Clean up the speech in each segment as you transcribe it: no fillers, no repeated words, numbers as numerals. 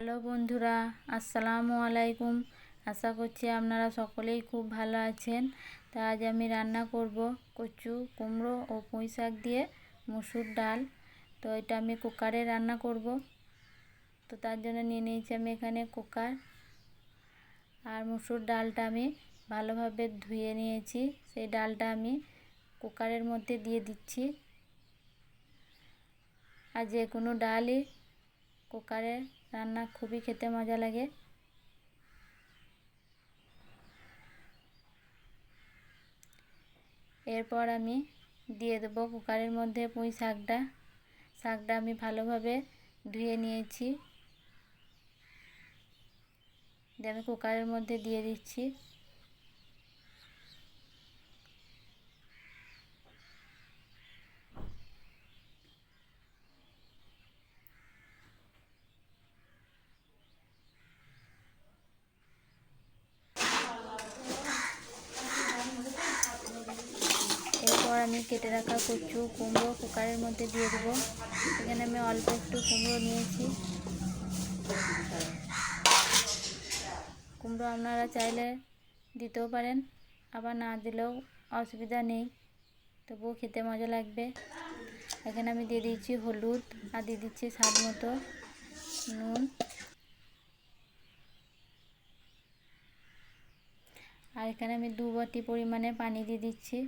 Hello বন্ধুরা, আসসালামু আলাইকুম। আশা করছি আপনারা সকলেই খুব ভালো আছেন। তো আজ আমি রান্না করব কচু, কুমড়ো ও পুঁই শাক দিয়ে মুসুর ডাল। তো এটা আমি কুকারে রান্না করব। তো তার জন্য নিয়ে নিয়েছি আমি এখানে কুকার, আর মুসুর ডালটা আমি ভালোভাবে ধুয়ে নিয়েছি। সেই ডালটা আমি কুকারের মধ্যে দিয়ে দিচ্ছি। আর যে কোনো ডালই কুকারে রান্না খুবই খেতে মজা লাগে। এরপর আমি দিয়ে দেবো কুকারের মধ্যে পুঁই শাকটা। আমি ভালোভাবে ধুয়ে নিয়েছি, দিয়ে আমি কুকারের মধ্যে দিয়ে দিচ্ছি। এরপর আমি কেটে রাখা কচু, কুমড়ো কুকারের মধ্যে দিয়ে দেবো। এখানে আমি অল্প একটু কুমড়ো নিয়েছি। কুমড়ো আপনারা চাইলে দিতেও পারেন, আবার না দিলেও অসুবিধা নেই, তবুও খেতে মজা লাগবে। এখানে আমি দিয়ে দিচ্ছি হলুদ, আর দিয়ে দিচ্ছি স্বাদ মতো নুন। আর এখানে আমি 2 বাটি পরিমাণে পানি দিয়ে দিচ্ছি।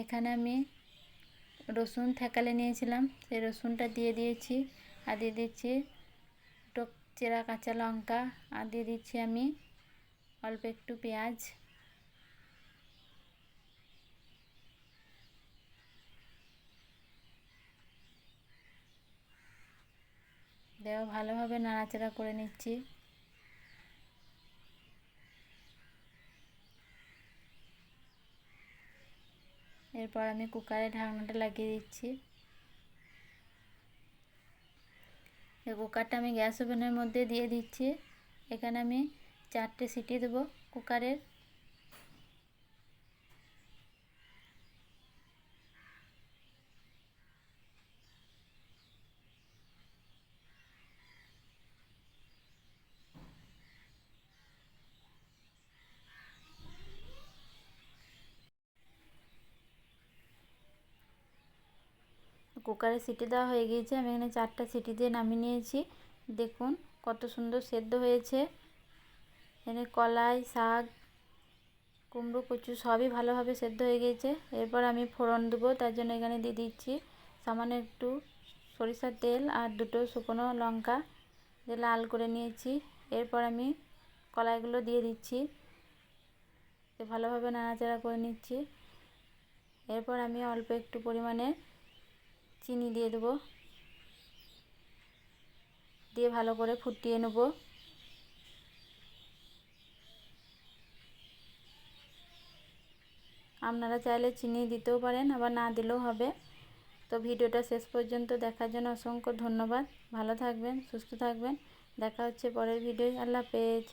এখানে আমি রসুন থেকালে নিয়েছিলাম, সেই রসুনটা দিয়ে দিয়েছি। আর দিয়ে দিচ্ছি চেরা কাঁচা লঙ্কা, আর দিয়ে দিচ্ছি আমি অল্প একটু পেঁয়াজ। দেখো ভালোভাবে নাড়াচাড়া করে নিচ্ছি। এরপর আমি কুকারে ঢাকনাটা লাগিয়ে দিচ্ছি। এই কুকারটা আমি গ্যাস ওভেনের মধ্যে দিয়ে দিচ্ছি। এখানে আমি 4টে সিটি দেবো কুকারের। কুকারে সিটি দেওয়া হয়ে গিয়েছে। আমি এখানে 4টা সিটি দিয়ে নামিয়ে নিয়েছি। দেখুন কত সুন্দর সেদ্ধ হয়েছে। এখানে কলাই, শাক, কুমড়ো, কচু সবই ভালোভাবে সেদ্ধ হয়ে গিয়েছে। এরপর আমি ফোড়ন দেবো, তার জন্য এখানে দিয়ে দিচ্ছি সামান্য একটু সরিষার তেল আর 2টো শুকনো লঙ্কা দিয়ে লাল করে নিয়েছি। এরপর আমি কলাইগুলো দিয়ে দিচ্ছি, ভালোভাবে নাড়াচাড়া করে নিচ্ছি। এরপর আমি অল্প একটু পরিমাণে চিনি দিয়ে দেবো, দিয়ে ভালো করে ফুটিয়ে নেব। আপনারা চাইলে চিনি দিতেও পারেন, আবার না দিলেও হবে। তো ভিডিওটা শেষ পর্যন্ত দেখার জন্য অসংখ্য ধন্যবাদ। ভালো থাকবেন, সুস্থ থাকবেন। দেখা হচ্ছে পরের ভিডিওয়। আল্লাহ হাফেজ।